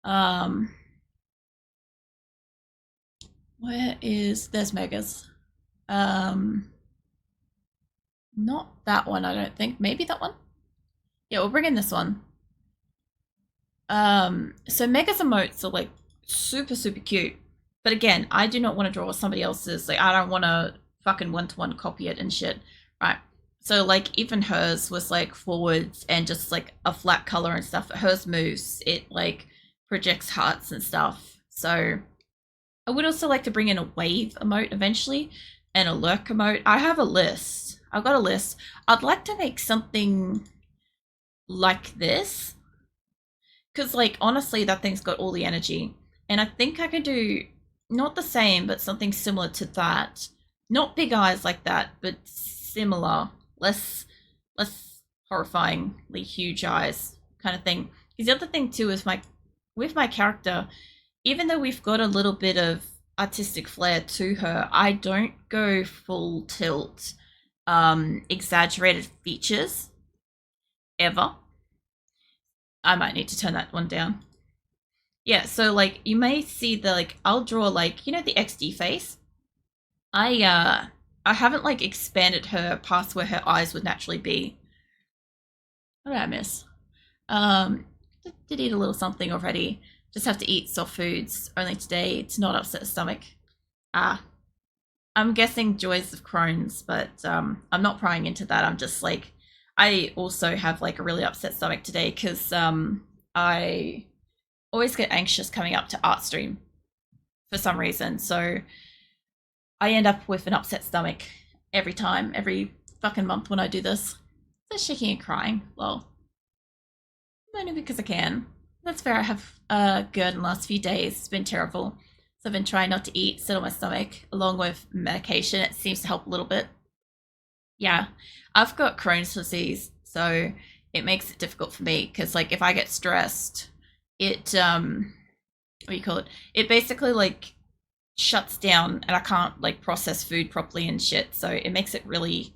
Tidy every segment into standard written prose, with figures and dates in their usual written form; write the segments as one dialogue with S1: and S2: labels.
S1: Um, there's Megas. Um, Not that one, I don't think. Maybe that one? Yeah, we'll bring in this one. So Mega's emotes are like super, super cute. But again, I do not want to draw somebody else's. Like, I don't want to fucking one-to-one copy it and shit. Right. So, like, even hers was like forwards and just like a flat color and stuff. Hers moves. It like projects hearts and stuff. So, I would also like to bring in a wave emote eventually and a lurk emote. I have a list. I've got a list. I'd like to make something like this because, like, honestly, that thing's got all the energy. And I think I could do not the same, but something similar to that. Not big eyes like that, but similar. Less horrifyingly huge eyes kind of thing. Because the other thing too is with my character, even though we've got a little bit of artistic flair to her, I don't go full tilt, exaggerated features ever. I might need to turn that one down. Yeah, so like you may see the like I'll draw like the XD face. I haven't like expanded her past where her eyes would naturally be. What did I miss? Did eat a little something already. Just have to eat soft foods only today to not upset the stomach. Ah, I'm guessing joys of Crohn's, but I'm not prying into that. I'm just like, I also have like a really upset stomach today because I always get anxious coming up to art stream for some reason. So I end up with an upset stomach every time, every fucking month when I do this. Just shaking and crying. Well, only because I can. That's fair. I have GERD in the last few days. It's been terrible. So I've been trying not to eat, settle my stomach, along with medication. It seems to help a little bit. Yeah, I've got Crohn's disease, so it makes it difficult for me because, like, if I get stressed, it what do you call it? It basically like shuts down, and I can't like process food properly and shit. So it makes it really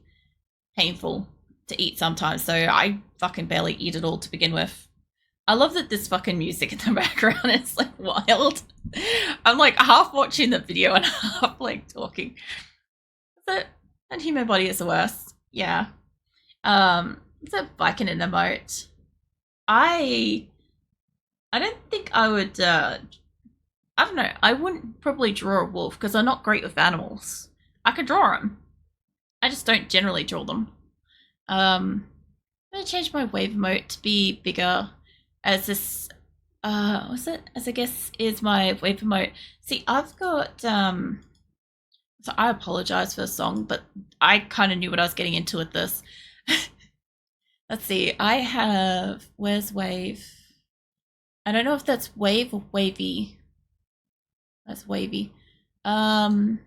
S1: painful to eat sometimes. So I fucking barely eat at all to begin with. I love that this fucking music in the background is like wild. I'm like half watching the video and half like talking. But and human body is the worst. Yeah. It's a Viking in emote. I I don't think I would I don't know. I wouldn't probably draw a wolf because I'm not great with animals. I could draw them. I just don't generally draw them. I'm gonna change my wave emote to be bigger as this what's it? As I guess is my wave emote. See, I've got so I apologize for the song, but I kind of knew what I was getting into with this. Let's see. I have where's wave? I don't know if that's wave or wavy. That's wavy. Um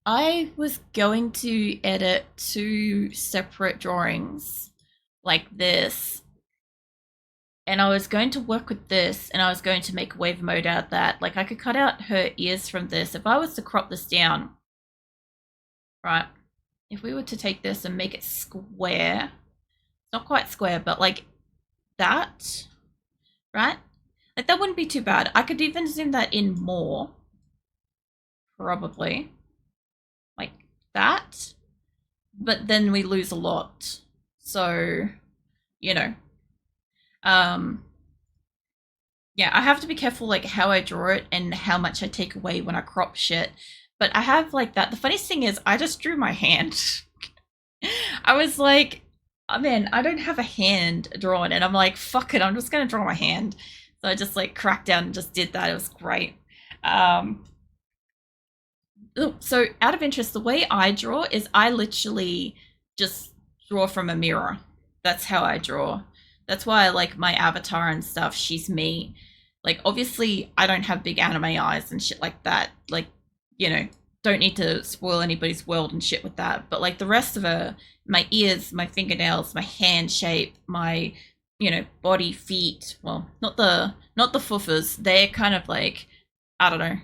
S1: I was going to edit two separate drawings like this, and I was going to work with this, and I was going to make wave mode out of that. Like I could cut out her ears from this. If I was to crop this down, right? If we were to take this and make it square, not quite square, but like that, right? Like that wouldn't be too bad. I could even zoom that in more, probably, like that. But then we lose a lot. So, you know, um, yeah, I have to be careful like how I draw it and how much I take away when I crop shit. But I have like that. The funniest thing is I just drew my hand. I was like, oh man, I don't have a hand drawn, and I'm like, fuck it, I'm just gonna draw my hand. So I just like cracked down and just did that. It was great. Um, so out of interest, the way I draw is I literally just draw from a mirror. That's how I draw. That's why I like my avatar and stuff. She's me. Like obviously I don't have big anime eyes and shit like that. Like, you know, don't need to spoil anybody's world and shit with that. But like the rest of her, my ears, my fingernails, my hand shape, my body, feet. Well, not the fuffers. They're kind of like I don't know.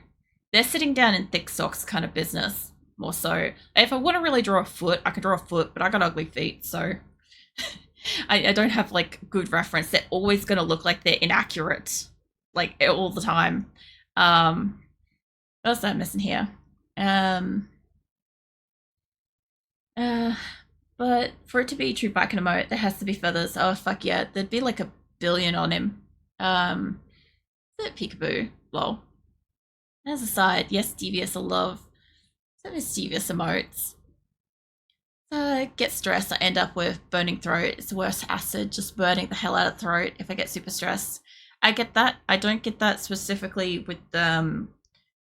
S1: They're sitting down in thick socks kind of business more so. If I want to really draw a foot, I could draw a foot, but I got ugly feet, so I don't have like good reference. They're always going to look like they're inaccurate. like all the time. What else am I missing here? Um, uh, but for it to be true bike and emote, there has to be feathers. Oh fuck yeah, there'd be like a billion on him. Is it peekaboo? Lol. As a side, yes, devious I love. So mischievous emotes. Get stressed, I end up with burning throat. It's the worst acid, just burning the hell out of the throat if I get super stressed. I get that. I don't get that specifically with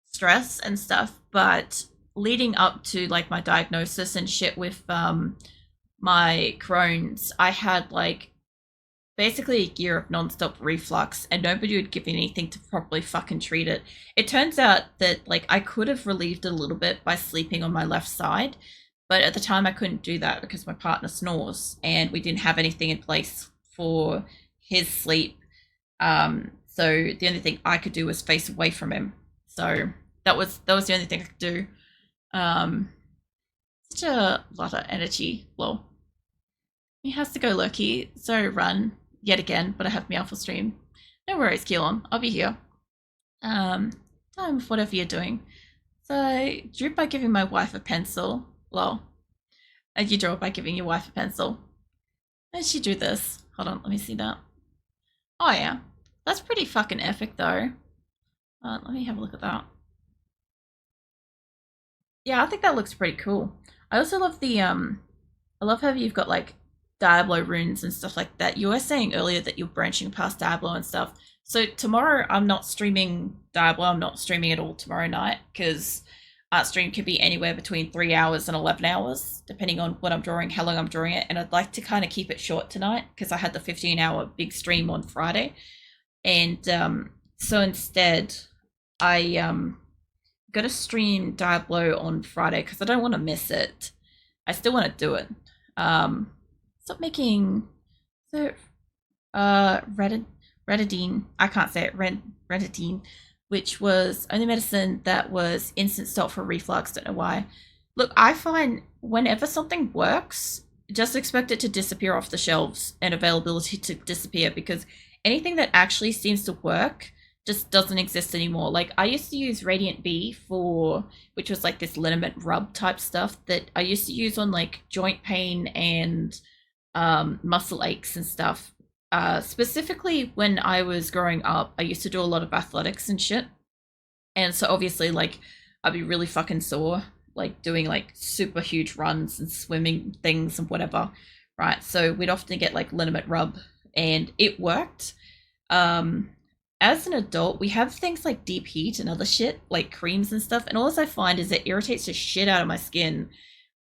S1: stress and stuff, but leading up to like my diagnosis and shit with my Crohn's, I had like basically a year of non-stop reflux and nobody would give me anything to properly fucking treat it. It turns out that like I could have relieved it a little bit by sleeping on my left side, but at the time I couldn't do that because my partner snores and we didn't have anything in place for his sleep. So the only thing I could do was face away from him. So that was the only thing I could do. Such a lot of energy. Lol. He has to go Loki, so run yet again, but I have my alpha stream. No worries, Keelan. I'll be here. Time with whatever you're doing. So I drew by giving my wife a pencil. Lol. And you draw by giving your wife a pencil. How did she do this? Hold on, let me see that. Oh yeah. That's pretty fucking epic though. Let me have a look at that. Yeah, I think that looks pretty cool. I also love the I love how you've got like Diablo runes and stuff like that. You were saying earlier that you're branching past Diablo and stuff. So tomorrow I'm not streaming Diablo. I'm not streaming at all tomorrow night because art stream could be anywhere between 3 hours and 11 hours, depending on what I'm drawing, how long I'm drawing it. And I'd like to kind of keep it short tonight because I had the 15-hour big stream on Friday. And so instead, I'm gonna stream Diablo on Friday because I don't want to miss it. I still want to do it. Stop making so Redesigning. I can't say it. Redesigning, which was only medicine that was instant stop for reflux. Don't know why. Look, I find whenever something works, just expect it to disappear off the shelves and availability to disappear because anything that actually seems to work just doesn't exist anymore. Like I used to use Radiant B for, which was like this liniment rub type stuff that I used to use on like joint pain and muscle aches and stuff. Specifically when I was growing up, I used to do a lot of athletics and shit. And so obviously like I'd be really fucking sore, like doing like super huge runs and swimming things and whatever. Right. So we'd often get like liniment rub and it worked. As an adult, we have things like deep heat and other shit, like creams and stuff, and all I find is it irritates the shit out of my skin,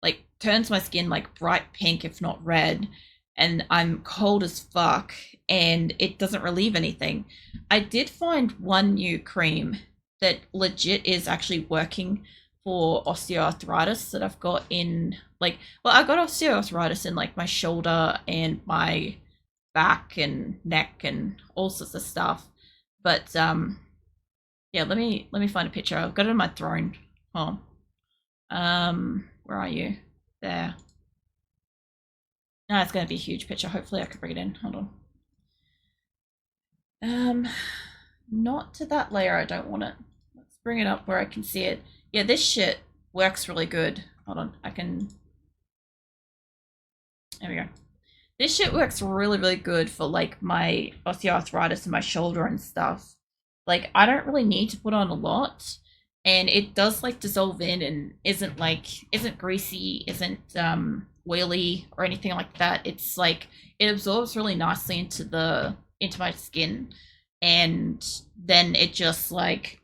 S1: like turns my skin like bright pink, if not red, and I'm cold as fuck, and it doesn't relieve anything. I did find one new cream that legit is actually working for osteoarthritis that I've got in, like, well, I got osteoarthritis in like my shoulder and my back and neck and all sorts of stuff. But yeah, let me find a picture. I've got it on my throne. Oh, where are you? There. No, it's going to be a huge picture. Hopefully, I can bring it in. Hold on. Not to that layer. I don't want it. Let's bring it up where I can see it. Yeah, this shit works really good. Hold on, I can. There we go. This shit works really, really good for like my osteoarthritis in my shoulder and stuff. Like I don't really need to put on a lot, and it does like dissolve in and isn't greasy, isn't oily or anything like that. It's like it absorbs really nicely into my skin, and then it just like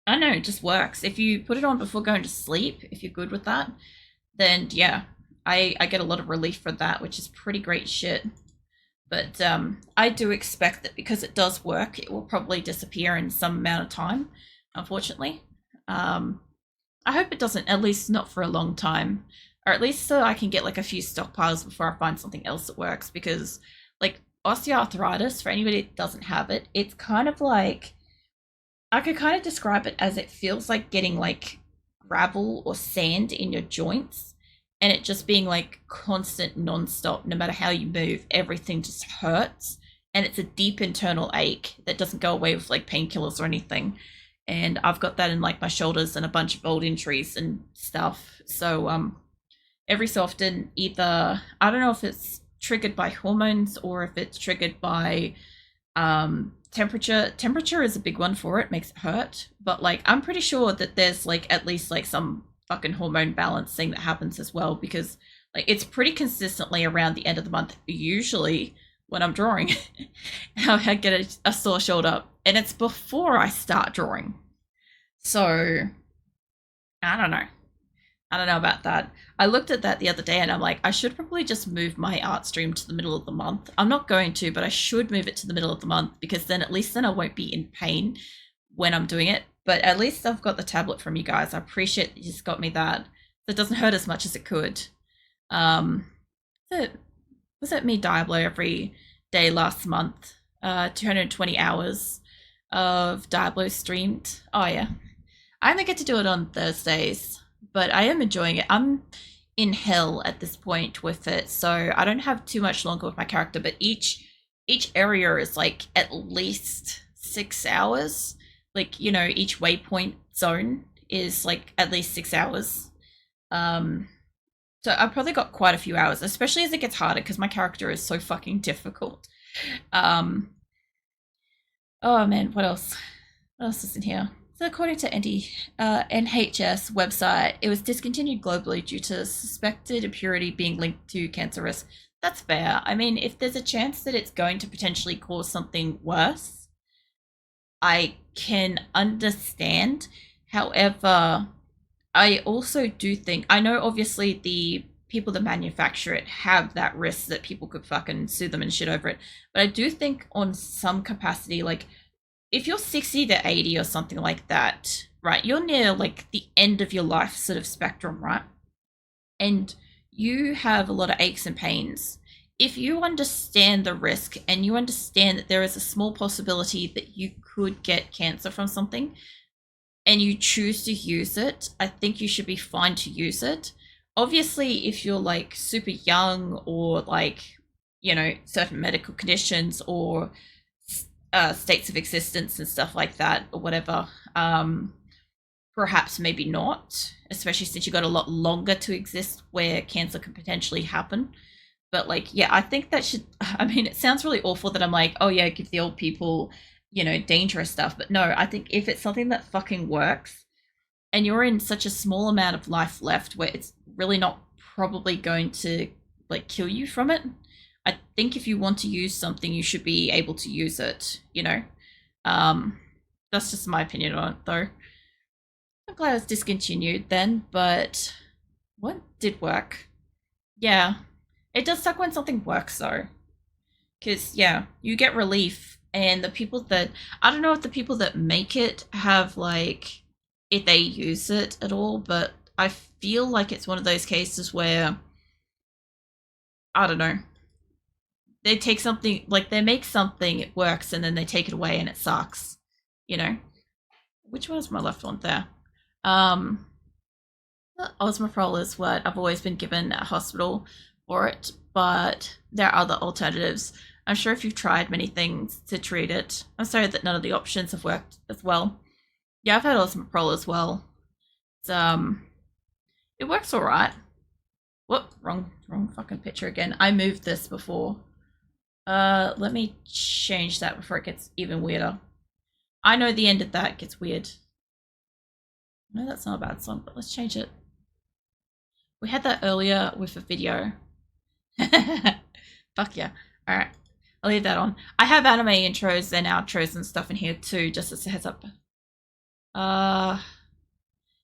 S1: I don't know, it just works. If you put it on before going to sleep, if you're good with that, then yeah. I get a lot of relief for that, which is pretty great shit. But I do expect that because it does work, it will probably disappear in some amount of time, unfortunately. I hope it doesn't, at least not for a long time. Or at least so I can get like a few stockpiles before I find something else that works. Because like osteoarthritis, for anybody that doesn't have it, it's kind of like, I could kind of describe it as it feels like getting like gravel or sand in your joints. And it just being like constant non-stop, no matter how you move, everything just hurts and it's a deep internal ache that doesn't go away with like painkillers or anything. And I've got that in like my shoulders and a bunch of old injuries and stuff. So every so often, either I don't know if it's triggered by hormones or if it's triggered by temperature. Temperature is a big one for it, makes it hurt. But like I'm pretty sure that there's like at least like some fucking hormone balance thing that happens as well, because like it's pretty consistently around the end of the month usually when I'm drawing. How I get a sore shoulder, and it's before I start drawing. So I don't know. I don't know about that. I looked at that the other day and I'm like, I should probably just move my art stream to the middle of the month. I'm not going to, but I should move it to the middle of the month, because then at least then I won't be in pain when I'm doing it. But at least I've got the tablet from you guys. I appreciate that you just got me that. It doesn't hurt as much as it could. Was it me Diablo every day last month? 220 hours of Diablo streamed. Oh yeah. I only get to do it on Thursdays, but I am enjoying it. I'm in hell at this point with it, so I don't have too much longer with my character, but each area is like at least 6 hours. Like, you know, each waypoint zone is like at least 6 hours. So I've probably got quite a few hours, especially as it gets harder because my character is so fucking difficult. Oh man, what else? What else is in here? So according to NHS website, it was discontinued globally due to suspected impurity being linked to cancer risk. That's fair. I mean, if there's a chance that it's going to potentially cause something worse, I can understand. However, I also do think, I know obviously the people that manufacture it have that risk that people could fucking sue them and shit over it. But I do think on some capacity, like if you're 60 to 80 or something like that, right, you're near like the end of your life sort of spectrum, right? And you have a lot of aches and pains. If you understand the risk and you understand that there is a small possibility that you could get cancer from something and you choose to use it, I think you should be fine to use it. Obviously, if you're like super young or like, you know, certain medical conditions or states of existence and stuff like that or whatever, perhaps maybe not, especially since you got a lot longer to exist where cancer could potentially happen. But like, yeah, I think that should, I mean, it sounds really awful that I'm like, oh yeah, give the old people, you know, dangerous stuff. But no, I think if it's something that fucking works and you're in such a small amount of life left where it's really not probably going to like kill you from it, I think if you want to use something, you should be able to use it, you know? That's just my opinion on it, though. I'm glad it's discontinued then, but what did work? Yeah, it does suck when something works, though. Because, yeah, you get relief, and the people that, I don't know if the people that make it have, like, if they use it at all, but I feel like it's one of those cases where, I don't know, they take something, like they make something, it works, and then they take it away and it sucks, you know? Which one is my left one there? Osmoprol is what I've always been given at hospital for it, but there are other alternatives. I'm sure if you've tried many things to treat it, I'm sorry that none of the options have worked as well. Yeah, I've had Osmoprol as well. It's, it works all right. Whoop, wrong fucking picture again. I moved this before. Let me change that before it gets even weirder. I know the end of that gets weird. No, that's not a bad song, but let's change it. We had that earlier with a video. Fuck yeah. Alright, I'll leave that on. I have anime intros and outros and stuff in here too, just as a heads up.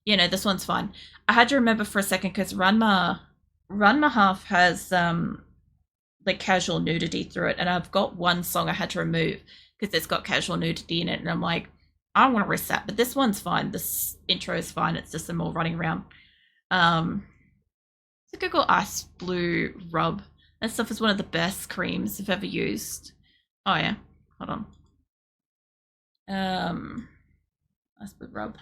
S1: You know, this one's fine. I had to remember for a second because Ranma Half has like casual nudity through it, and I've got one song I had to remove because it's got casual nudity in it, and I'm like, I don't want to risk that, but this one's fine. This intro is fine. It's just them all running around. So Google Ice Blue Rub. That stuff is one of the best creams I've ever used. Oh yeah, hold on. Ice Blue Rub.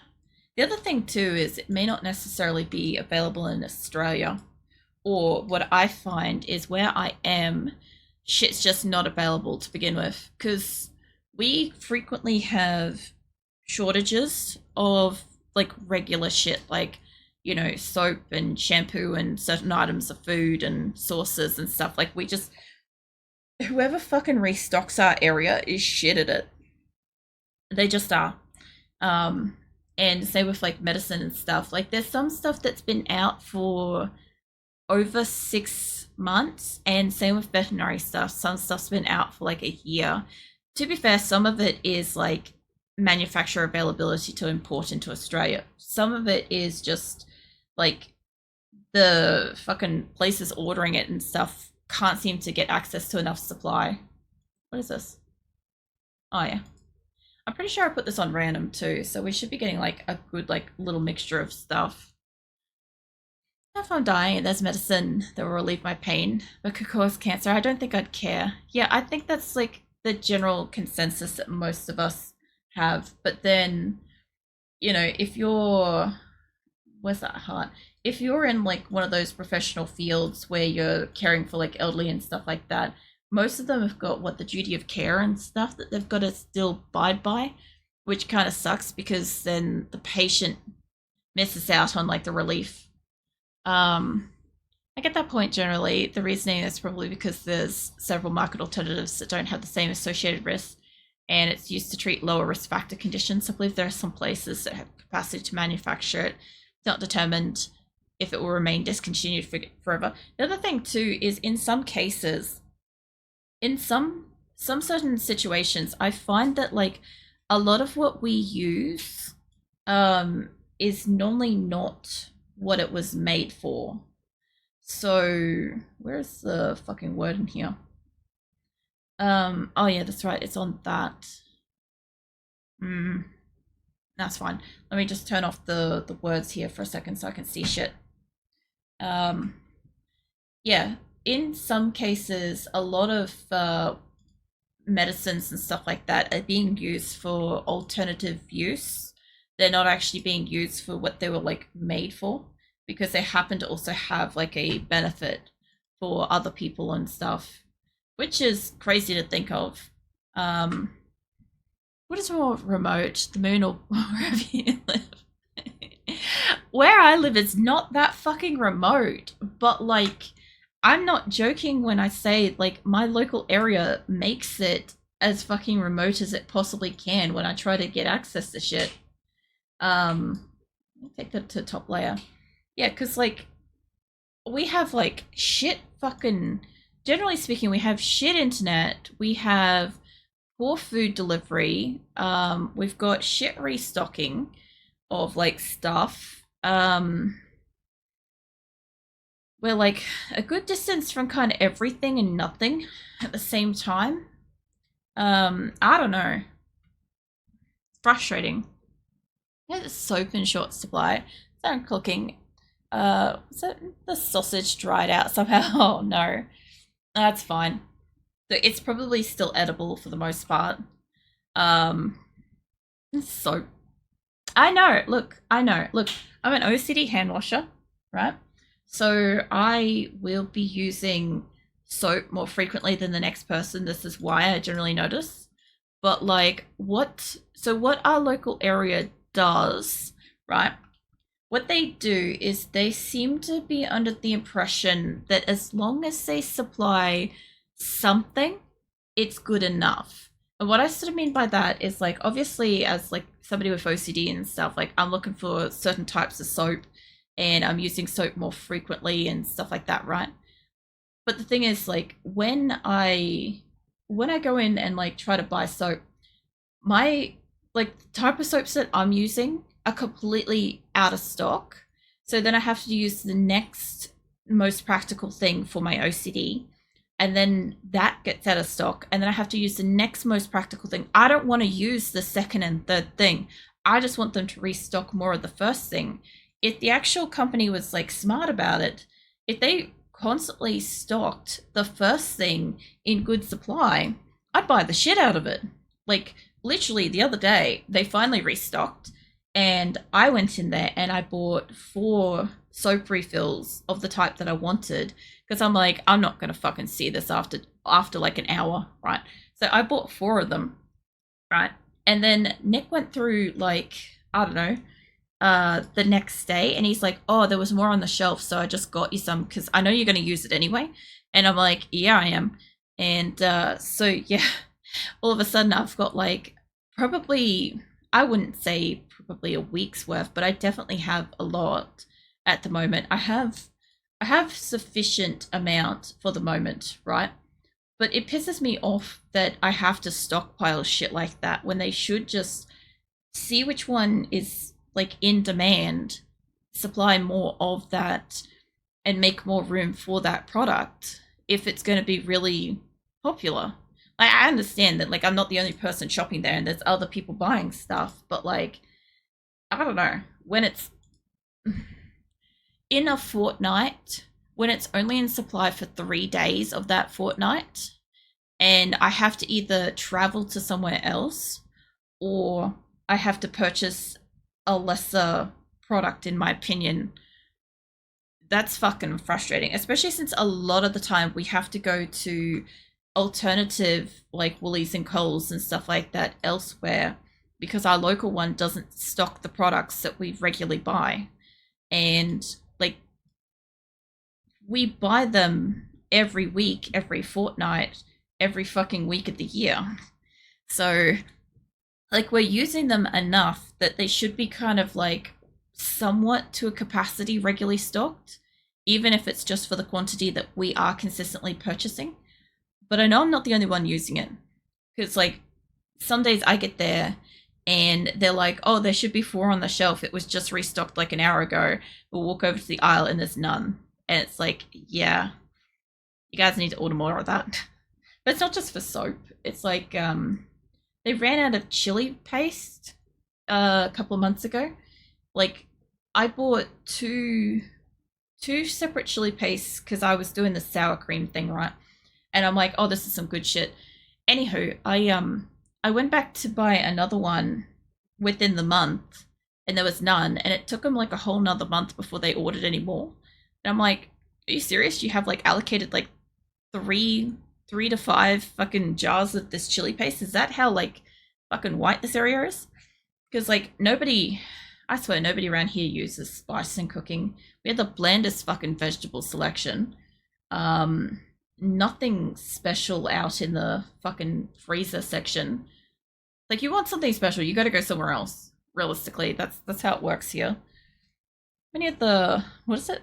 S1: The other thing too is it may not necessarily be available in Australia, or what I find is where I am, shit's just not available to begin with, because we frequently have shortages of like regular shit, like, you know, soap and shampoo and certain items of food and sauces and stuff. Like, we just, whoever fucking restocks our area is shit at it. They just are. Um, and same with like medicine and stuff. Like, there's some stuff that's been out for over 6 months, and same with veterinary stuff. Some stuff's been out for like a year. To be fair, some of it is like manufacturer availability to import into Australia. Some of it is just like the fucking places ordering it and stuff can't seem to get access to enough supply. What is this? Oh yeah. I'm pretty sure I put this on random too, so we should be getting like a good like little mixture of stuff. If I'm dying, there's medicine that will relieve my pain, but could cause cancer. I don't think I'd care. Yeah, I think that's like the general consensus that most of us have. But then, you know, if you're, where's that heart? If you're in like one of those professional fields where you're caring for like elderly and stuff like that, most of them have got what, the duty of care and stuff that they've got to still abide by, which kind of sucks because then the patient misses out on like the relief. I get that point generally. The reasoning is probably because there's several market alternatives that don't have the same associated risks, and it's used to treat lower risk factor conditions. I believe there are some places that have capacity to manufacture it. It's not determined if it will remain discontinued forever. The other thing too is, in some cases, in some certain situations, I find that like a lot of what we use is normally not what it was made for. So where's the fucking word in here? Oh yeah, that's right, it's on that. That's fine. Let me just turn off the words here for a second so I can see shit. Yeah, in some cases a lot of medicines and stuff like that are being used for alternative use. They're not actually being used for what they were like made for, because they happen to also have like a benefit for other people and stuff, which is crazy to think of. What is more remote, the moon or wherever you live? Where I live, it's not that fucking remote, but like, I'm not joking when I say like my local area makes it as fucking remote as it possibly can when I try to get access to shit. I'll take that to top layer. Yeah, because like we have like shit fucking, generally speaking, we have shit internet, we have poor food delivery, we've got shit restocking of like stuff. We're like a good distance from kind of everything and nothing at the same time. I don't know. Frustrating. There's soap in short supply. So I'm cooking. So the sausage dried out somehow. Oh no. That's fine. So it's probably still edible for the most part. Soap. I know. Look, I know. Look, I'm an OCD hand washer, right? So I will be using soap more frequently than the next person. This is why I generally notice. But like what our local area does, right? What they do is they seem to be under the impression that as long as they supply something, it's good enough. And what I sort of mean by that is like, obviously as like somebody with OCD and stuff, like I'm looking for certain types of soap and I'm using soap more frequently and stuff like that, right? But the thing is, like, when I go in and like try to buy soap, my like the type of soaps that I'm using are completely out of stock. So then I have to use the next most practical thing for my OCD, and then that gets out of stock, and then I have to use the next most practical thing. I don't want to use the second and third thing. I just want them to restock more of the first thing. If the actual company was like smart about it, if they constantly stocked the first thing in good supply, I'd buy the shit out of it. Like literally the other day, they finally restocked And I went in there and I bought 4 soap refills of the type that I wanted because I'm like, I'm not gonna fucking see this after like an hour, right? So I bought 4 of them, right? And then Nick went through like, I don't know, the next day and he's like, oh, there was more on the shelf, so I just got you some because I know you're gonna use it anyway. And I'm like, yeah, I am. And so yeah, all of a sudden I've got like probably, I wouldn't say probably a week's worth, but I definitely have a lot at the moment. I have sufficient amount for the moment, right? But it pisses me off that I have to stockpile shit like that when they should just see which one is like in demand, supply more of that, and make more room for that product if it's going to be really popular. Like, I understand that like I'm not the only person shopping there and there's other people buying stuff, but like I don't know, when it's in a fortnight, when it's only in supply for 3 days of that fortnight, and I have to either travel to somewhere else or I have to purchase a lesser product, in my opinion, that's fucking frustrating, especially since a lot of the time we have to go to alternative like Woolies and Coles and stuff like that elsewhere because our local one doesn't stock the products that we regularly buy. And like we buy them every week, every fortnight, every fucking week of the year. So like we're using them enough that they should be kind of like somewhat to a capacity regularly stocked, even if it's just for the quantity that we are consistently purchasing. But I know I'm not the only one using it because like some days I get there and they're like, oh, there should be 4 on the shelf. It was just restocked like an hour ago. We'll walk over to the aisle and there's none. And it's like, yeah, you guys need to order more of that. But it's not just for soap. It's like they ran out of chili paste a couple of months ago. Like I bought two separate chili pastes because I was doing the sour cream thing, right? And I'm like, oh, this is some good shit. Anywho, I went back to buy another one within the month, and there was none, and it took them like a whole nother month before they ordered any more. And I'm like, are you serious? You have like allocated like three to 5 fucking jars of this chili paste? Is that how like fucking white this area is? Because like nobody, I swear nobody around here uses spice in cooking. We had the blandest fucking vegetable selection. Nothing special out in the fucking freezer section. Like you want something special, you got to go somewhere else. Realistically, that's how it works here. Many of the, what is it,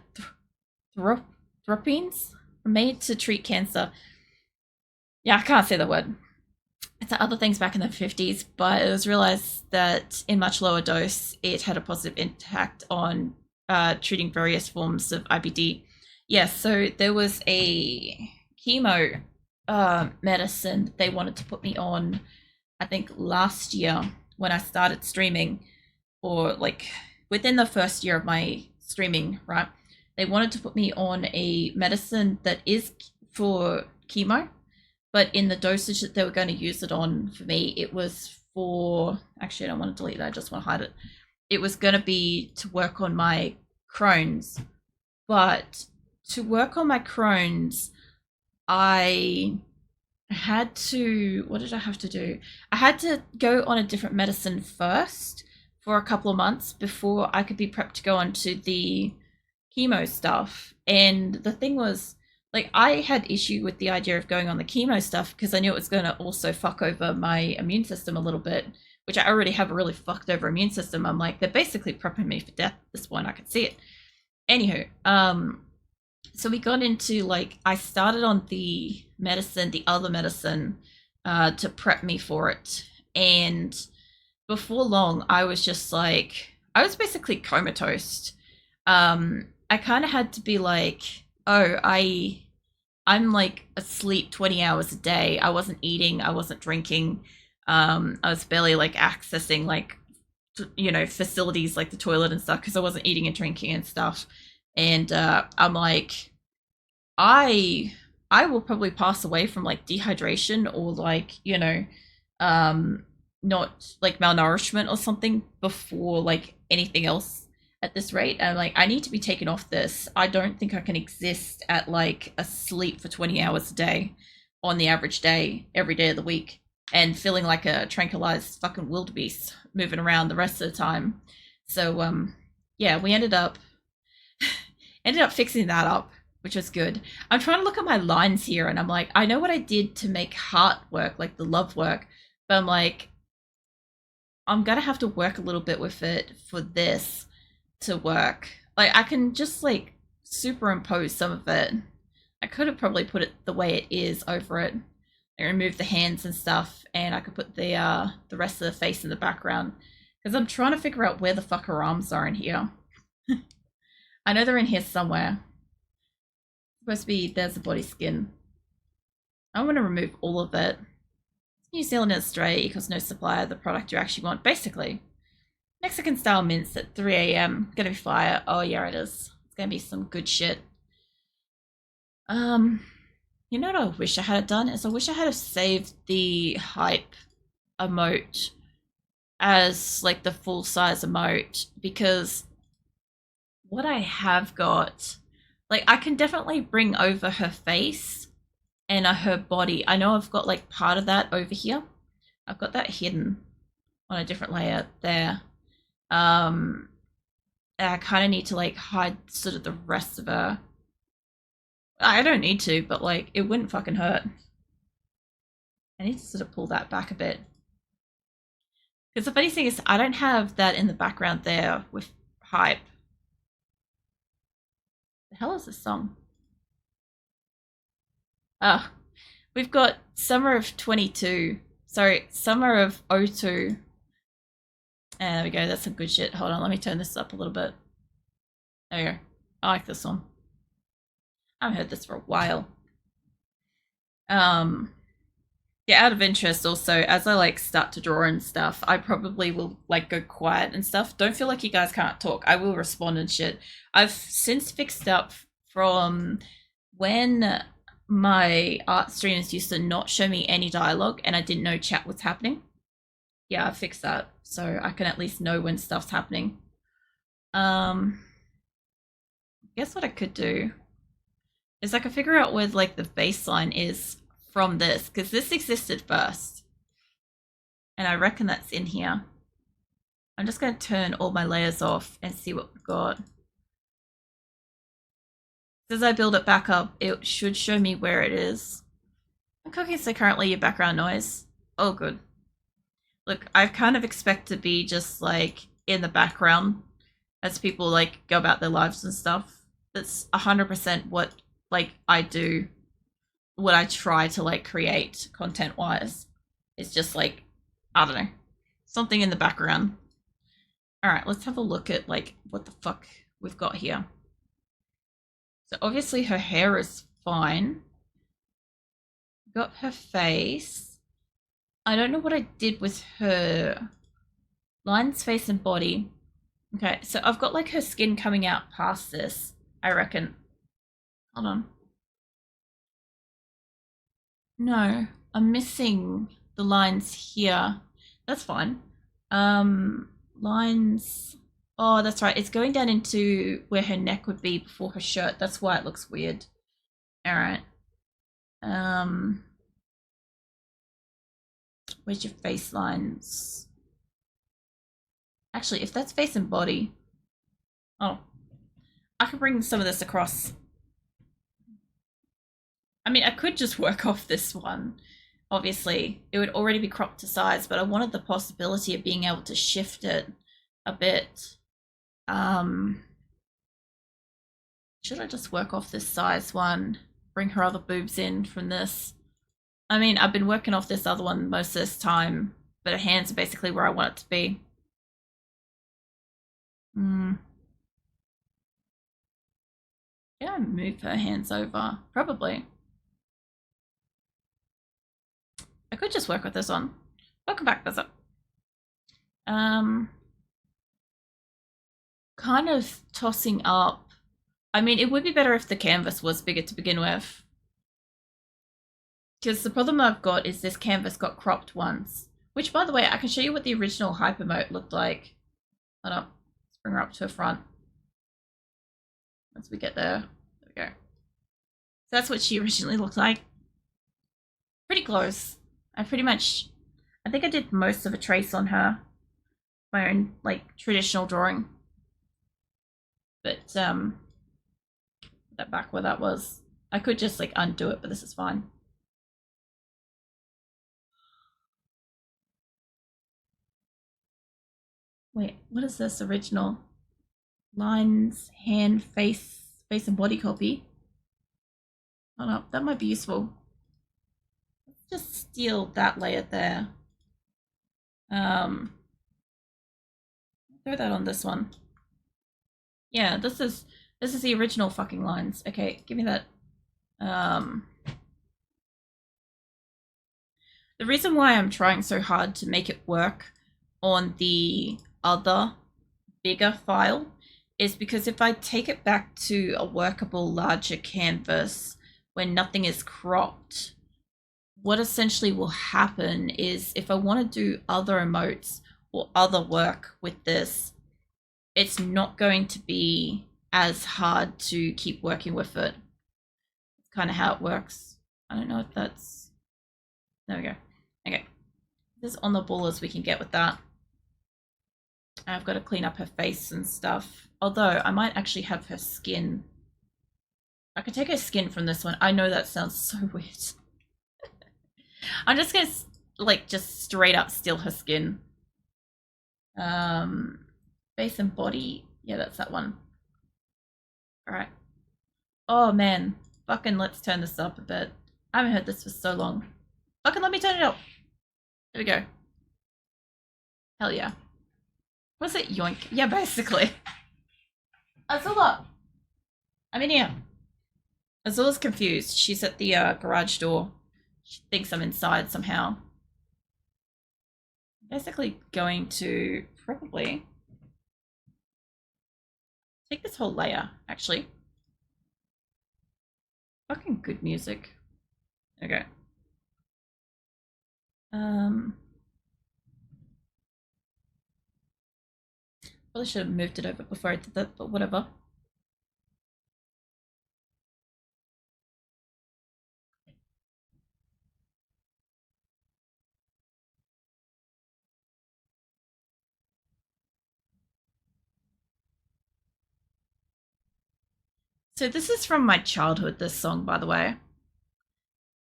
S1: thropines are made to treat cancer. Yeah, I can't say the word. It's other things back in the 50s, but it was realized that in much lower dose, it had a positive impact on treating various forms of IBD. Yes, so there was a chemo medicine they wanted to put me on, I think last year when I started streaming, or like within the first year of my streaming, right? They wanted to put me on a medicine that is for chemo, but in the dosage that they were going to use it on for me, it was for, actually, I don't want to delete that, I just want to hide it. It was going to be to work on my Crohn's, but to work on my Crohn's, I had to, what did I have to do? I had to go on a different medicine first for a couple of months before I could be prepped to go on to the chemo stuff. And the thing was, like, I had issue with the idea of going on the chemo stuff because I knew it was going to also fuck over my immune system a little bit, which I already have a really fucked over immune system. I'm like, they're basically prepping me for death at this point. I could see it. Anywho, so we got into, like, I started on the medicine, the other medicine, to prep me for it. And before long, I was just like, I was basically comatose. I kind of had to be like, oh, I'm like asleep 20 hours a day. I wasn't eating, I wasn't drinking. I was barely like accessing like facilities like the toilet and stuff because I wasn't eating and drinking and stuff. And I'm like, I will probably pass away from like dehydration or like um not like malnourishment or something before like anything else at this rate. And I'm like, I need to be taken off this. I don't think I can exist at like a sleep for 20 hours a day on the average day, every day of the week, and feeling like a tranquilized fucking wildebeest moving around the rest of the time. So yeah, we ended up fixing that up, which was good. I'm trying to look at my lines here and I'm like, I know what I did to make heart work, like the love work, but I'm like, I'm gonna have to work a little bit with it for this to work. Like I can just like superimpose some of it. I could have probably put it the way it is over it and remove the hands and stuff, and I could put the rest of the face in the background because I'm trying to figure out where the fuck her arms are in here. I know they're in here somewhere. Supposed to be, there's the body skin. I want to remove all of it. New Zealand and Australia equals no supply of the product you actually want, basically. Mexican style mince at 3 a.m. Gonna be fire. Oh yeah, it is. It's gonna be some good shit. You know what I wish I had done is I wish I had saved the hype emote as like the full size emote, because what I have got, like I can definitely bring over her face and her body. I know I've got like part of that over here. I've got that hidden on a different layer there. I kind of need to like hide sort of the rest of her. I don't need to, but like it wouldn't fucking hurt. I need to sort of pull that back a bit. Because the funny thing is I don't have that in the background there with hype. The hell is this song? Ah, we've got Summer of 22. Sorry, Summer of 02. And there we go, that's some good shit. Hold on, let me turn this up a little bit. There we go. I like this one. I haven't heard this for a while. Yeah, out of interest also, as I like start to draw and stuff, I probably will like go quiet and stuff. Don't feel like you guys can't talk. I will respond and shit. I've since fixed up from when my art streams used to not show me any dialogue and I didn't know chat was happening. Yeah, I fixed that so I can at least know when stuff's happening. Guess what I could do is I could figure out where like the baseline is from this, because this existed first. And I reckon that's in here. I'm just going to turn all my layers off and see what we've got. As I build it back up, it should show me where it is. I'm cooking, so currently your background noise. Oh, good. Look, I kind of expect to be just like in the background as people like go about their lives and stuff. That's 100% what like I do, what I try to like create content wise. It's just like, I don't know, something in the background. All right, let's have a look at like what the fuck we've got here. So obviously her hair is fine. Got her face. I don't know what I did with her lines, face, and body. Okay, so I've got like her skin coming out past this, I reckon. Hold on. No, I'm missing the lines here. That's fine. Lines. Oh, that's right. It's going down into where her neck would be before her shirt. That's why it looks weird. All right. Where's your face lines? Actually, if that's face and body. Oh, I could bring some of this across. I mean, I could just work off this one. Obviously, it would already be cropped to size, but I wanted the possibility of being able to shift it a bit. Should I just work off this size one, bring her other boobs in from this? I mean, I've been working off this other one most of this time, but her hands are basically where I want it to be. Yeah, move her hands over, probably. I could just work with this one. Welcome back, Buzzer. Kind of tossing up. I mean, it would be better if the canvas was bigger to begin with. Because the problem I've got is this canvas got cropped once, Which, by the way, I can show you what the original hype emote looked like. Hold up. Let's bring her up to the front. Once we get there. There we go. So that's what she originally looked like. Pretty close. I think I did most of a trace on her. My own, like, traditional drawing. But, that back where that was. I could just, like, undo it, but this is fine. Wait, what is this original? Lines, hand, face and body copy. Hold up, that might be useful. Let's just steal that layer there. Throw that on this one. Yeah, this is the original fucking lines. Okay, give me that. The reason why I'm trying so hard to make it work on the other bigger file is because if I take it back to a workable larger canvas where nothing is cropped, what essentially will happen is if I want to do other emotes or other work with this, it's not going to be as hard to keep working with it. It's kind of how it works. I don't know if that's... There we go. Okay. As on the ball as we can get with that. I've got to clean up her face and stuff. Although, I might actually have her skin. I could take her skin from this one. I know that sounds so weird. I'm just going to, like, just straight up steal her skin. Face and body. Yeah, that's that one. Alright. Oh, man. Fucking let's turn this up a bit. I haven't heard this for so long. Fucking let me turn it up. There we go. Hell yeah. What's it? Yoink. Yeah, basically. Azula! I'm in here. Azula's confused. She's at the garage door. She thinks I'm inside somehow. Basically going to probably take this whole layer, actually. Fucking good music. Okay. Probably should have moved it over before I did that, but whatever. So this is from my childhood, this song, by the way.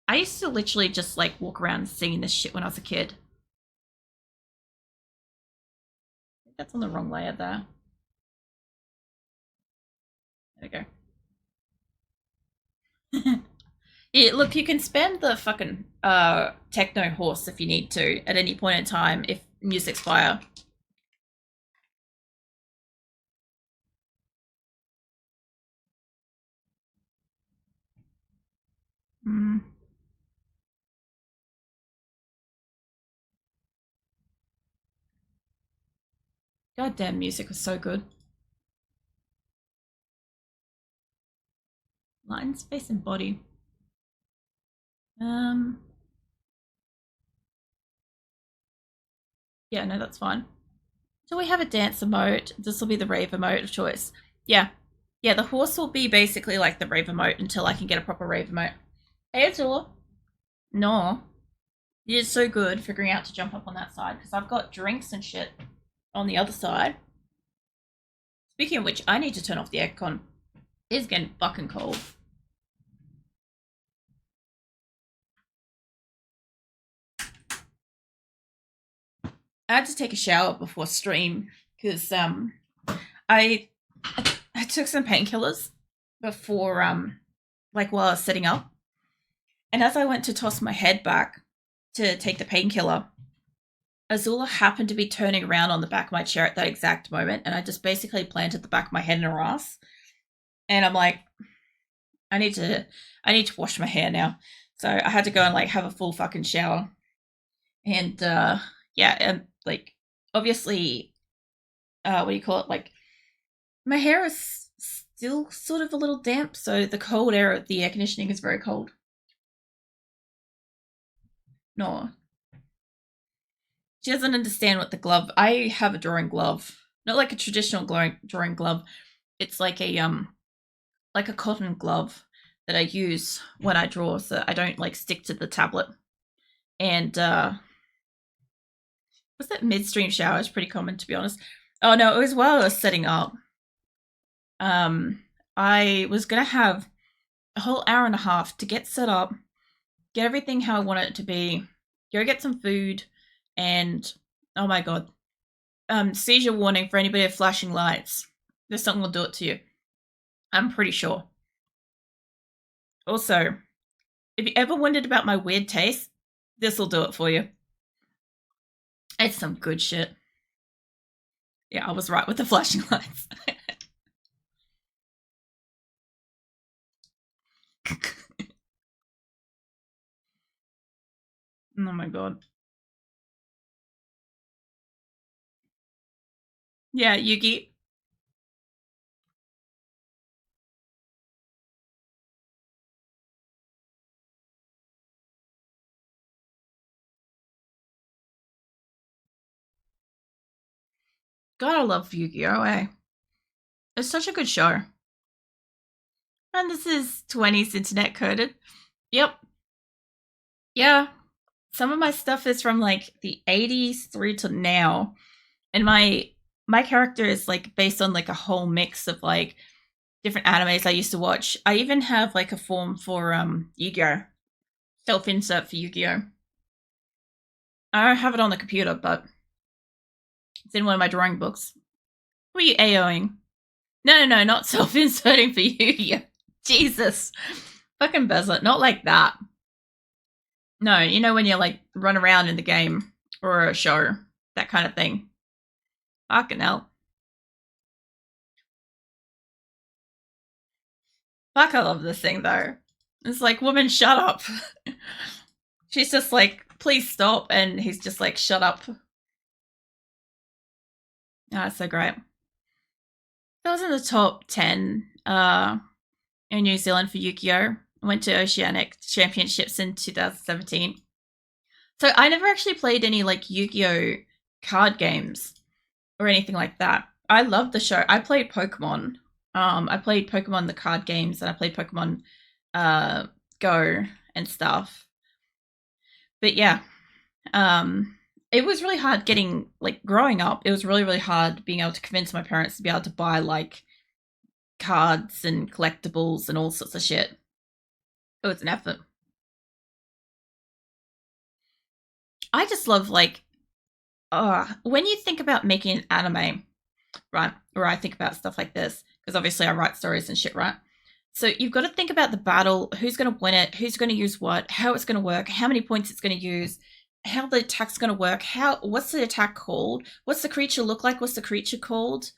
S1: I used to literally just, like, walk around singing this shit when I was a kid. I think that's on the wrong layer there. There we go. Yeah, look, you can spam the fucking techno horse if you need to at any point in time if music's fire. Mm. Goddamn, music was so good. Lines, face, and body. Yeah, no, that's fine. So we have a dance emote. This will be the rave emote of choice. Yeah. Yeah, the horse will be basically like the rave emote until I can get a proper rave emote. Hey, Azula. No. You did so good figuring out to jump up on that side because I've got drinks and shit on the other side. Speaking of which, I need to turn off the aircon. It's getting fucking cold. I had to take a shower before stream because I took some painkillers before like while I was setting up, and as I went to toss my head back to take the painkiller, Azula happened to be turning around on the back of my chair at that exact moment, and I just basically planted the back of my head in her ass. And I'm like, I need to wash my hair now. So I had to go and like have a full fucking shower. And yeah, and like obviously what do you call it? Like my hair is still sort of a little damp, so the cold air of the air conditioning is very cold. No. She doesn't understand what the glove. I have a drawing glove, not like a traditional drawing glove. It's like a cotton glove that I use when I draw, so I don't like stick to the tablet. And was that midstream shower? It's pretty common, to be honest. Oh no, it was while I was setting up. I was gonna have a whole hour and a half to get set up, get everything how I want it to be, go get some food, and oh my god, seizure warning for anybody with flashing lights. This something will do it to you. I'm pretty sure. Also, if you ever wondered about my weird taste, this will do it for you. It's some good shit. Yeah, I was right with the flashing lights. Oh my god. Yeah, Yugi. God, I love Yu-Gi-Oh! Eh? It's such a good show. And this is 20s internet coded. Yep. Yeah. Some of my stuff is from like the 80s through to now. And my character is like based on like a whole mix of like different animes I used to watch. I even have like a form for Yu-Gi-Oh! Self-insert for Yu-Gi-Oh! I don't have it on the computer, but it's in one of my drawing books. What are you AOing? No, not self-inserting for Yu-Gi-Oh! Jesus. Fucking Bezlet, not like that. No, you know when you like run around in the game or a show, that kind of thing. Fucking hell. Fuck, I love this thing though. It's like, woman, shut up. She's just like, please stop. And he's just like, shut up. Oh, that's so great. That was in the top 10 in New Zealand for Yu-Gi-Oh! Went to Oceanic Championships in 2017. So I never actually played any like Yu-Gi-Oh! Card games or anything like that. I love the show. I played Pokemon. I played Pokemon the card games, and I played Pokemon Go and stuff. But yeah, it was really hard getting like growing up. It was really hard being able to convince my parents to be able to buy like cards and collectibles and all sorts of shit. It was an effort. I just love like when you think about making an anime, right? Or I think about stuff like this because obviously I write stories and shit, right? So you've got to think about the battle, who's going to win it, who's going to use what, how it's going to work, how many points it's going to use, how the attack's going to work, what's the attack called, what's the creature look like, what's the creature called,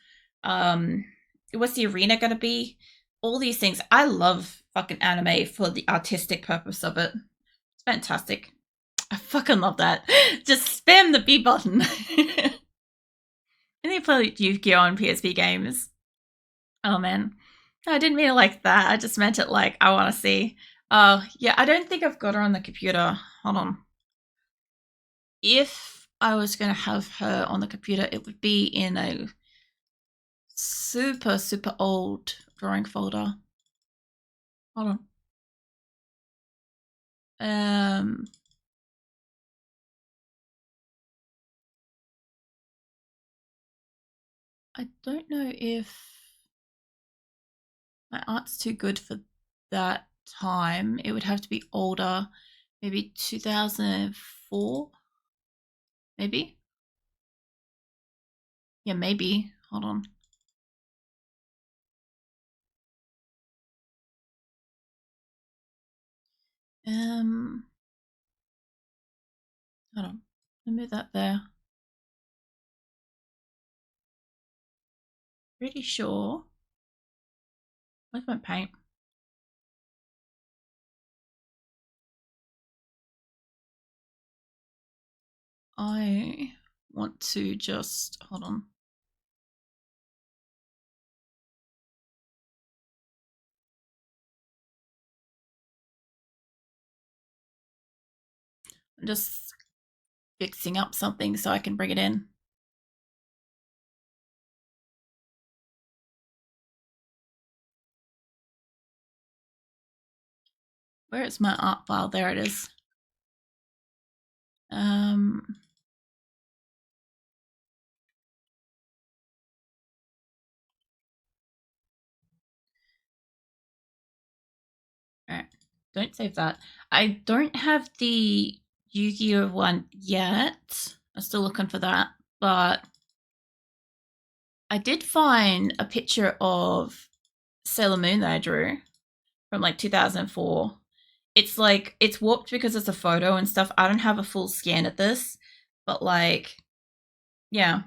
S1: um, what's the arena going to be, all these things. I love fucking anime for the artistic purpose of it. It's fantastic. I fucking love that. Just spam the B button. And they play Yu-Gi-Oh! On PSP games. Oh man. No, I didn't mean it like that. I just meant it like I want to see. Yeah, I don't think I've got her on the computer. Hold on. If I was going to have her on the computer, it would be in a super old drawing folder. Hold on. I don't know if my art's too good for that time. It would have to be older, maybe 2004, maybe. Yeah, maybe. Hold on. Hold on. Let me move that there. Pretty sure. Where's my paint? I want to just hold on. I'm just fixing up something so I can bring it in. Where is my art file? There it is. Alright, don't save that. I don't have the Yu-Gi-Oh one yet. I'm still looking for that, but I did find a picture of Sailor Moon that I drew from like 2004. It's like, it's warped because it's a photo and stuff. I don't have a full scan of this, but like, yeah.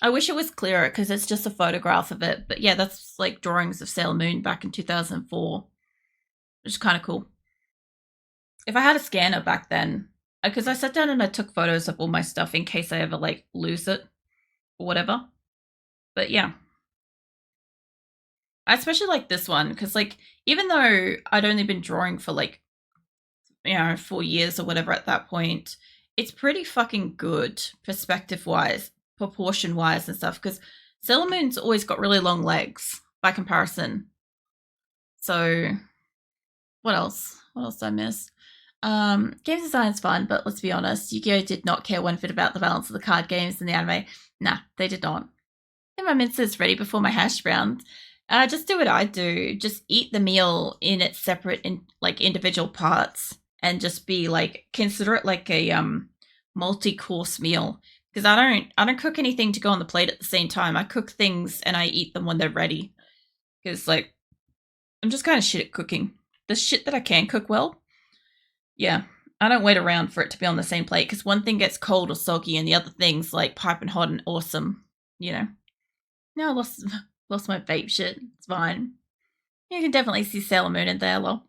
S1: I wish it was clearer because it's just a photograph of it. But yeah, that's like drawings of Sailor Moon back in 2004, which is kind of cool. If I had a scanner back then, because I sat down and I took photos of all my stuff in case I ever like lose it or whatever. But yeah, I especially like this one because like even though I'd only been drawing for like 4 years or whatever at that point, it's pretty fucking good perspective wise, proportion wise and stuff. Because Sailor Moon's always got really long legs by comparison. So what else? What else did I miss? Games design's fun, but let's be honest, Yu-Gi-Oh! Did not care one bit about the balance of the card games in the anime. Nah, they did not. Get my minces ready before my hash browns. Just do what I do. Just eat the meal in its separate, like individual parts, and just be like, consider it like a multi-course meal. Because I don't cook anything to go on the plate at the same time. I cook things and I eat them when they're ready. Because like, I'm just kind of shit at cooking. The shit that I can cook well, yeah, I don't wait around for it to be on the same plate because one thing gets cold or soggy and the other thing's like piping hot and awesome, you know. No, I lost my vape shit. It's fine. You can definitely see Sailor Moon in there, lol.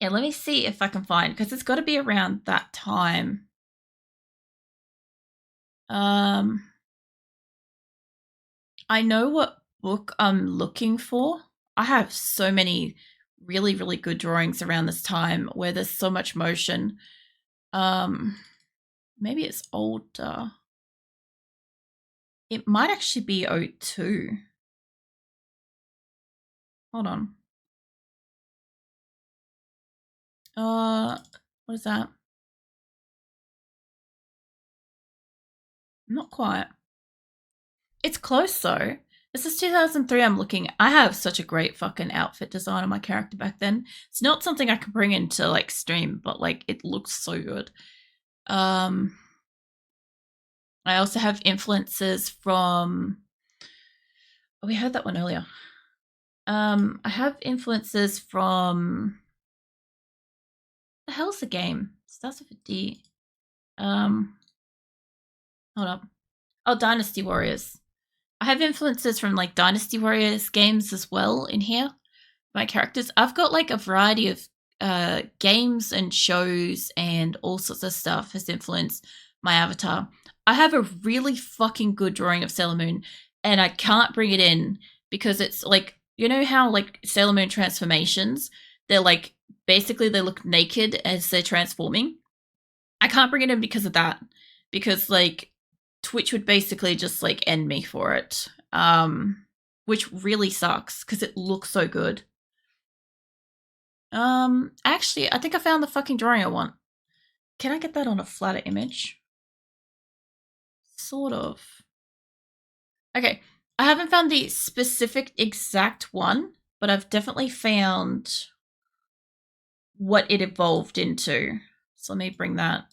S1: Yeah, let me see if I can find because it's got to be around that time. Um, I know what book I'm looking for. I have so many really really good drawings around this time where there's so much motion. Um, maybe it's older. It might actually be '02. Hold on. What is that? Not quite. It's close though. This is 2003 I'm looking. I have such a great fucking outfit design on my character back then. It's not something I can bring into like stream, but like it looks so good. Um I also have influences from we heard that one earlier. I have influences from the hell's the game? Starts with a D. Um hold up. Oh, Dynasty Warriors. I have influences from like Dynasty Warriors games as well in here. My characters. I've got like a variety of games and shows and all sorts of stuff has influenced my avatar. I have a really fucking good drawing of Sailor Moon, and I can't bring it in because it's like you know how like Sailor Moon transformations, they're like basically they look naked as they're transforming. I can't bring it in because of that. Because like Twitch would basically just like end me for it. Which really sucks because it looks so good. Actually, I think I found the fucking drawing I want. Can I get that on a flatter image? Sort of. Okay, I haven't found the specific exact one, but I've definitely found what it evolved into. So let me bring that.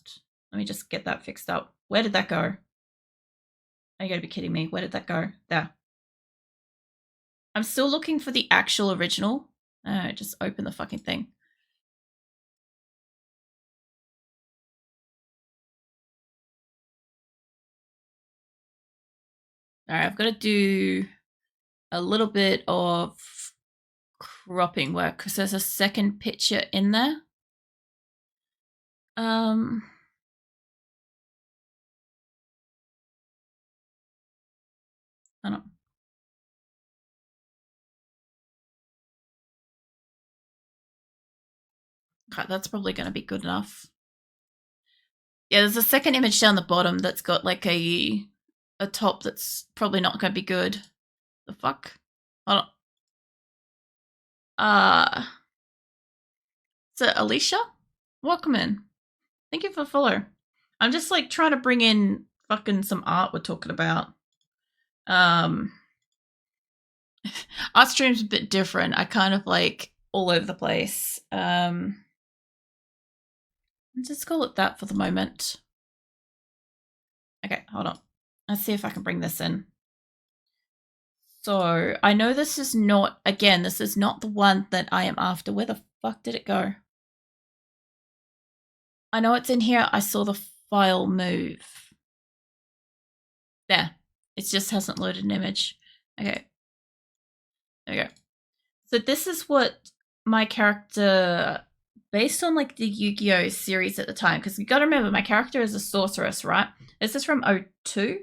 S1: Let me just get that fixed up. Where did that go? Oh, you gotta be kidding me. Where did that go? There. I'm still looking for the actual original. Just open the fucking thing. Alright, I've got to do a little bit of cropping work because there's a second picture in there. I don't. Okay, that's probably going to be good enough. Yeah, there's a second image down the bottom that's got like a top that's probably not going to be good. The fuck? Hold on. Is it Alicia? Welcome in. Thank you for the follow. I'm just like trying to bring in fucking some art we're talking about. Um, Art stream's a bit different. I kind of like all over the place. Let's just call it that for the moment. Okay, hold on. Let's see if I can bring this in. So I know this is not, again, this is not the one that I am after. Where the fuck did it go? I know it's in here. I saw the file move. There. It just hasn't loaded an image. Okay. There we go. So this is what my character, based on like the Yu-Gi-Oh series at the time, because you got to remember my character is a sorceress, right? This is from 02.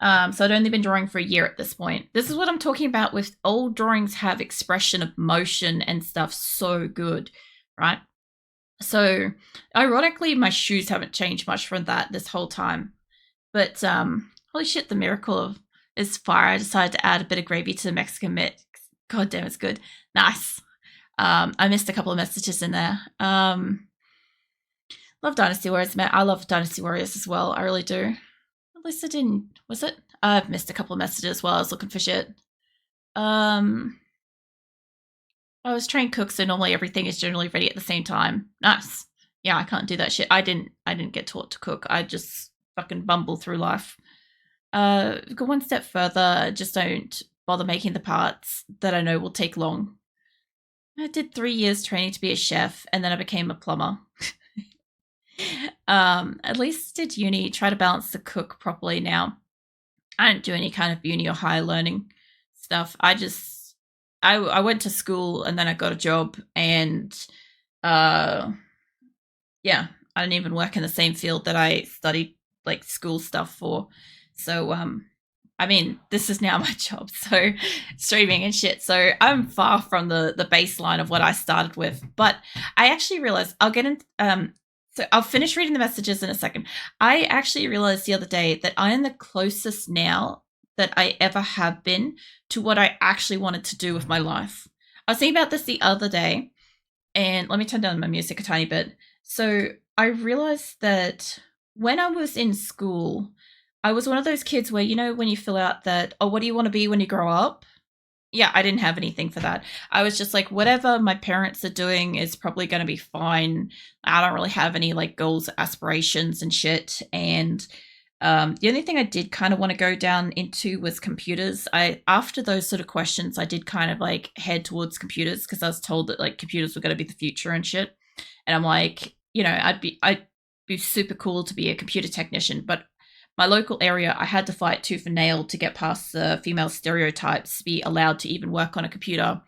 S1: So I'd only been drawing for a year at this point. This is what I'm talking about with old drawings have expression of motion and stuff so good, right? So ironically, my shoes haven't changed much from that this whole time. But holy shit, the miracle of is fire. I decided to add a bit of gravy to the Mexican mix. God damn, it's good. Nice. I missed a couple of messages in there. Love Dynasty Warriors, man. I love Dynasty Warriors as well. I really do. At least I didn't. Was it? I've missed a couple of messages while I was looking for shit. I was trained cook, so normally everything is generally ready at the same time. Nice. Yeah, I can't do that shit. I didn't get taught to cook. I just fucking bumble through life. Go one step further. Just don't bother making the parts that I know will take long. I did 3 years training to be a chef, and then I became a plumber. At least did uni. Try to balance the cook properly now. I don't do any kind of uni or higher learning stuff. I went to school and then I got a job, and yeah, I didn't even work in the same field that I studied like school stuff for. So I mean, this is now my job, so streaming and shit. So I'm far from the baseline of what I started with. But I actually realized I'll get in. So I'll finish reading the messages in a second. I actually realized the other day that I am the closest now that I ever have been to what I actually wanted to do with my life. I was thinking about this the other day, and let me turn down my music a tiny bit. So I realized that when I was in school, I was one of those kids where, you know, when you fill out that, oh, what do you want to be when you grow up? Yeah, I didn't have anything for that. I was just like, whatever my parents are doing is probably going to be fine. I don't really have any like goals, aspirations, and shit. And the only thing I did kind of want to go down into was computers. After those sort of questions, I did kind of like head towards computers because I was told that like computers were going to be the future and shit. And I'm like, you know, I'd be super cool to be a computer technician, but my local area, I had to fight tooth and nail to get past the female stereotypes to be allowed to even work on a computer,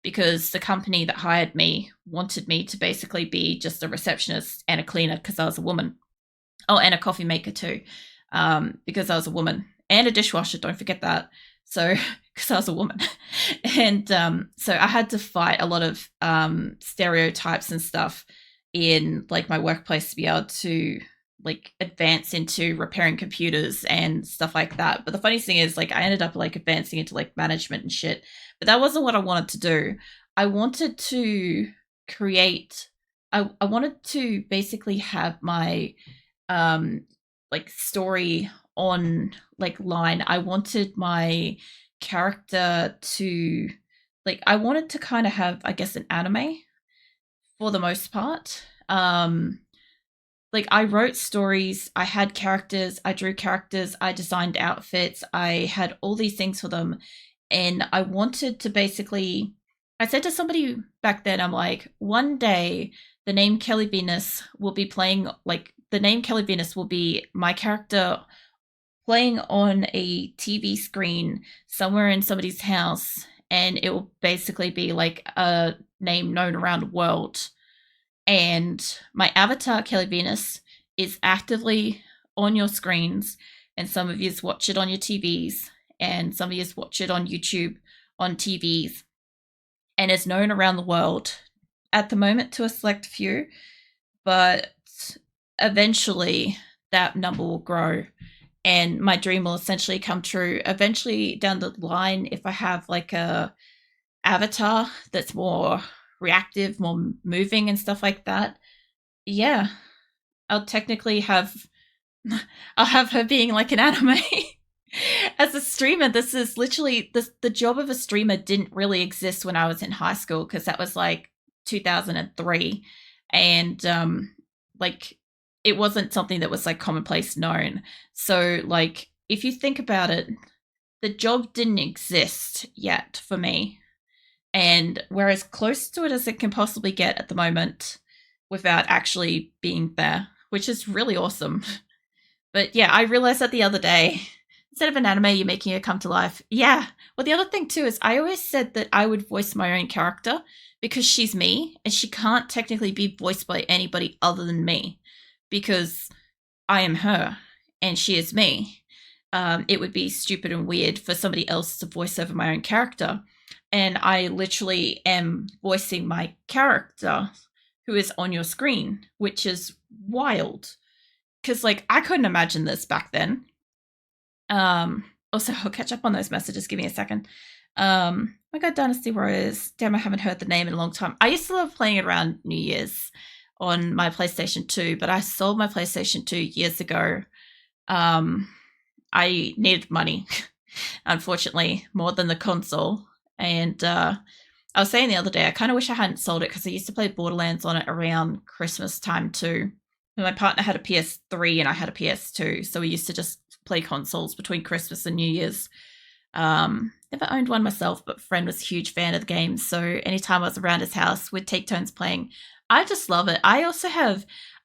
S1: because the company that hired me wanted me to basically be just a receptionist and a cleaner because I was a woman. Oh, and a coffee maker too, because I was a woman, and a dishwasher. Don't forget that. So, because I was a woman, and so I had to fight a lot of stereotypes and stuff in like my workplace to be able to like advance into repairing computers and stuff like that. But the funniest thing is like I ended up like advancing into like management and shit. But that wasn't what I wanted to do. I wanted to create I wanted to basically have my like story on like line. I wanted my character to like I wanted to kind of have, I guess, an anime for the most part. Like I wrote stories, I had characters, I drew characters, I designed outfits, I had all these things for them. And I wanted to basically, I said to somebody back then, I'm like, one day the name Kelly Venus will be playing, like, the name Kelly Venus will be my character playing on a TV screen somewhere in somebody's house. And it will basically be like a name known around the world. And my avatar, Kelly Venus, is actively on your screens, and some of you watch it on your TVs, and some of you watch it on YouTube on TVs, and is known around the world at the moment to a select few. But eventually that number will grow and my dream will essentially come true. Eventually down the line, if I have like a avatar that's more reactive, more moving and stuff like that, yeah, I'll technically have I'll have her being like an anime. As a streamer, this is literally the job of a streamer didn't really exist when I was in high school because that was like 2003, and like it wasn't something that was like commonplace known. So like if you think about it, the job didn't exist yet for me, and we're as close to it as it can possibly get at the moment without actually being there, which is really awesome. But yeah, I realized that the other day. Instead of an anime, you're making it come to life. Yeah. Well, the other thing too is I always said that I would voice my own character because she's me and she can't technically be voiced by anybody other than me because I am her and she is me. It would be stupid and weird for somebody else to voice over my own character. And I literally am voicing my character who is on your screen, which is wild. Because, like, I couldn't imagine this back then. Also, I'll catch up on those messages. Give me a second. My God, Dynasty Warriors. Damn, I haven't heard the name in a long time. I used to love playing it around New Year's on my PlayStation 2, but I sold my PlayStation 2 years ago. I needed money, unfortunately, more than the console. And I was saying the other day, I kind of wish I hadn't sold it because I used to play Borderlands on it around Christmas time too. And my partner had a PS3 and I had a PS2, so we used to just play consoles between Christmas and New Year's. Never owned one myself, but a friend was a huge fan of the game, so anytime I was around his house, we'd take turns playing. I just love it. I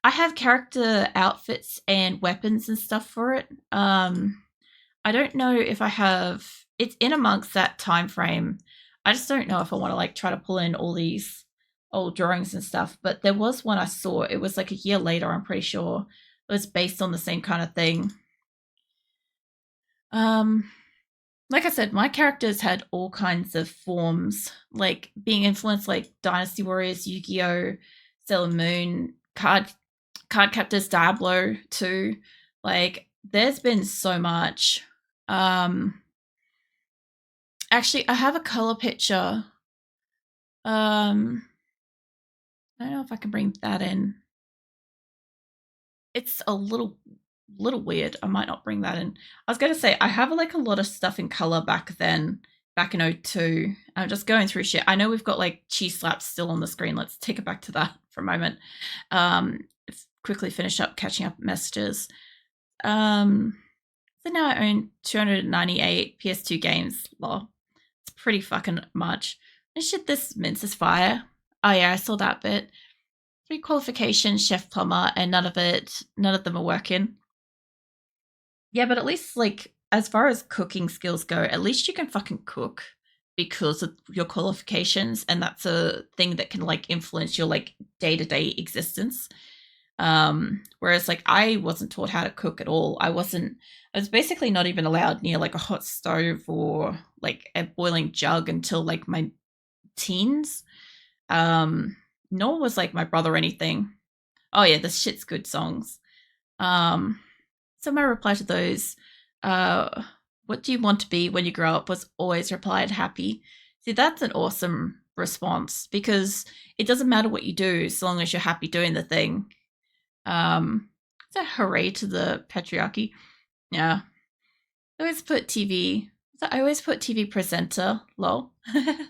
S1: have character outfits and weapons and stuff for it. I don't know if I have. It's in amongst that time frame. I just don't know if I want to like try to pull in all these old drawings and stuff. But there was one I saw. It was like a year later. I'm pretty sure it was based on the same kind of thing. Like I said, my characters had all kinds of forms, like being influenced like Dynasty Warriors, Yu-Gi-Oh, Sailor Moon, card captors, Diablo too. Like there's been so much. Actually, I have a color picture. I don't know if I can bring that in. It's a little weird. I might not bring that in. I was going to say I have like a lot of stuff in color back then, back in 02. I'm just going through shit. I know we've got like cheese slaps still on the screen. Let's take it back to that for a moment. Quickly finish up catching up messages. So now I own 298 PS2 games. Lol. It's pretty fucking much. And shit, this mince is fire. Oh yeah, I saw that bit. 3 qualifications, chef, plumber, and none of them are working. Yeah, but at least like as far as cooking skills go, at least you can fucking cook because of your qualifications, and that's a thing that can like influence your like day-to-day existence. Whereas like I wasn't taught how to cook at all. I was basically not even allowed near like a hot stove or like a boiling jug until like my teens. Nor was like my brother or anything. Oh yeah, this shit's good songs. So my reply to those, what do you want to be when you grow up, was always replied happy. See, that's an awesome response because it doesn't matter what you do as long as you're happy doing the thing. So hooray to the patriarchy. Yeah. I always put TV presenter, lol. I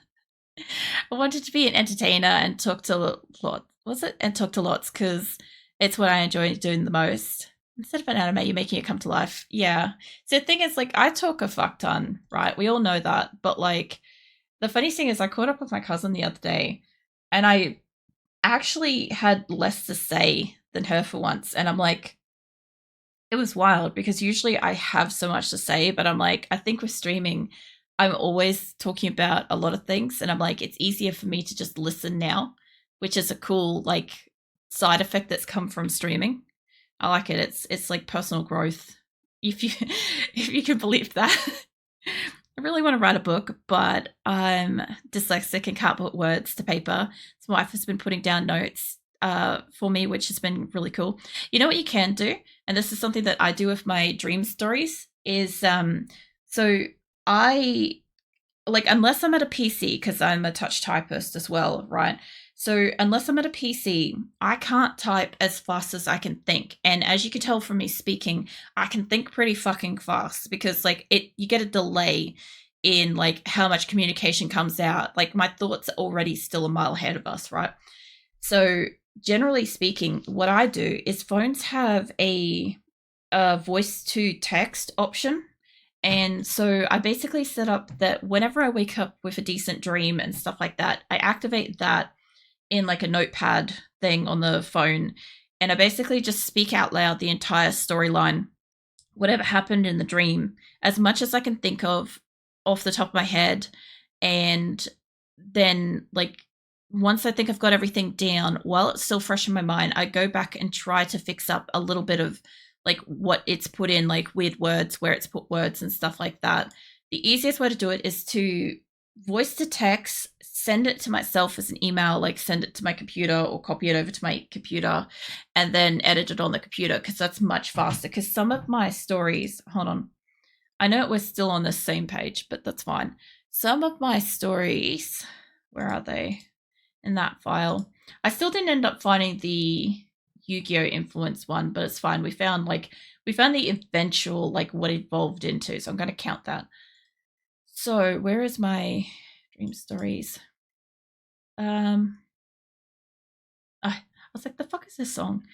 S1: wanted to be an entertainer and talk to lots. Was it? And talk to lots because it's what I enjoy doing the most. Instead of an anime, you're making it come to life. Yeah. So the thing is, like, I talk a fuck ton, right? We all know that. But, like, the funny thing is I caught up with my cousin the other day and I actually had less to say than her for once. And I'm like, it was wild because usually I have so much to say, but I'm like, I think with streaming, I'm always talking about a lot of things. And I'm like, it's easier for me to just listen now, which is a cool, like, side effect that's come from streaming. I like it. It's like personal growth. If you can believe that. I really want to write a book, but I'm dyslexic and can't put words to paper. So my wife has been putting down notes for me, which has been really cool. You know what you can do, and this is something that I do with my dream stories. Is so I like unless I'm at a PC because I'm a touch typist as well, right? So unless I'm at a PC, I can't type as fast as I can think. And as you can tell from me speaking, I can think pretty fucking fast because like it you get a delay in like how much communication comes out. Like my thoughts are already still a mile ahead of us, right? So generally speaking, what I do is phones have a voice to text option. And so I basically set up that whenever I wake up with a decent dream and stuff like that, I activate that in like a notepad thing on the phone. And I basically just speak out loud the entire storyline, whatever happened in the dream, as much as I can think of off the top of my head. And then, like, once I think I've got everything down, while it's still fresh in my mind, I go back and try to fix up a little bit of like what it's put in, like weird words, where it's put words and stuff like that. The easiest way to do it is to voice to text, send it to myself as an email, like send it to my computer or copy it over to my computer and then edit it on the computer because that's much faster. Because some of my stories, hold on, I know we're still on the same page, but that's fine. Some of my stories, where are they? In that file. I still didn't end up finding the Yu-Gi-Oh influence one, but it's fine. We found the eventual like what it evolved into, so I'm going to count that. So where is my dream stories? I was like, the fuck is this song?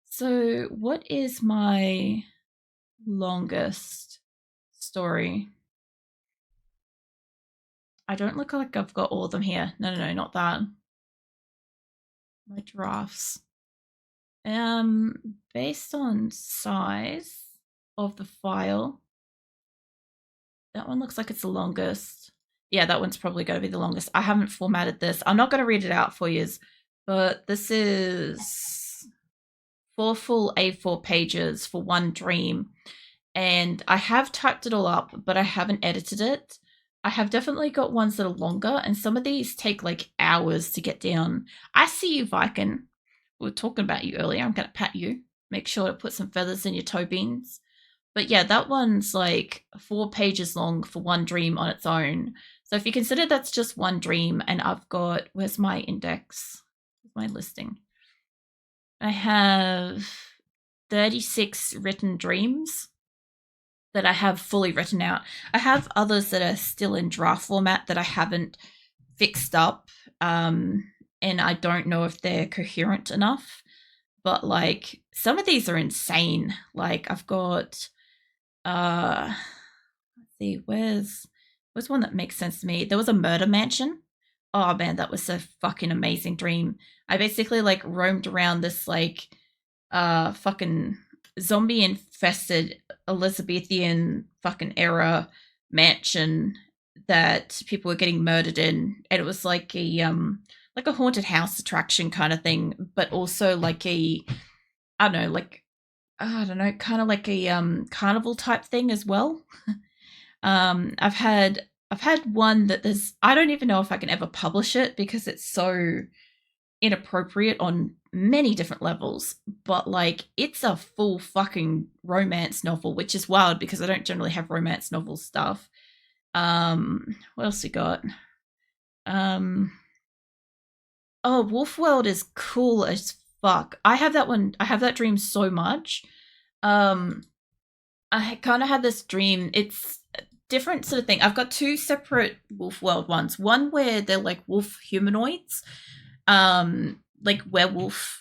S1: So what is my longest story? I don't look like I've got all of them here. No, not that. My drafts. Based on size of the file, that one looks like it's the longest. Yeah, that one's probably going to be the longest. I haven't formatted this. I'm not going to read it out for you, but this is 4 full A4 pages for one dream. And I have typed it all up, but I haven't edited it. I have definitely got ones that are longer, and some of these take like hours to get down. I see you, Viking. We were talking about you earlier. I'm going to pat you. Make sure to put some feathers in your toe beans. But yeah, that one's like 4 pages long for one dream on its own. So if you consider that's just one dream, and I've got, where's my index? Where's my listing? I have 36 written dreams that I have fully written out. I have others that are still in draft format that I haven't fixed up. And I don't know if they're coherent enough. But like some of these are insane. Like I've got let's see, where's one that makes sense to me? There was a murder mansion. Oh man, that was a fucking amazing dream. I basically like roamed around this like fucking zombie infested Elizabethan fucking era mansion that people were getting murdered in, and it was like a haunted house attraction kind of thing, but also like a I don't know, like I don't know, kind of like a carnival type thing as well. I've had one that there's I don't even know if I can ever publish it because it's so inappropriate on many different levels, but like it's a full fucking romance novel, which is wild because I don't generally have romance novel stuff. What else we got? Oh, Wolf World is cool as fuck. I have that one. I have that dream so much. Um, I kind of had this dream. It's a different sort of thing. I've got 2 separate Wolf World ones. One where they're like wolf humanoids, like werewolf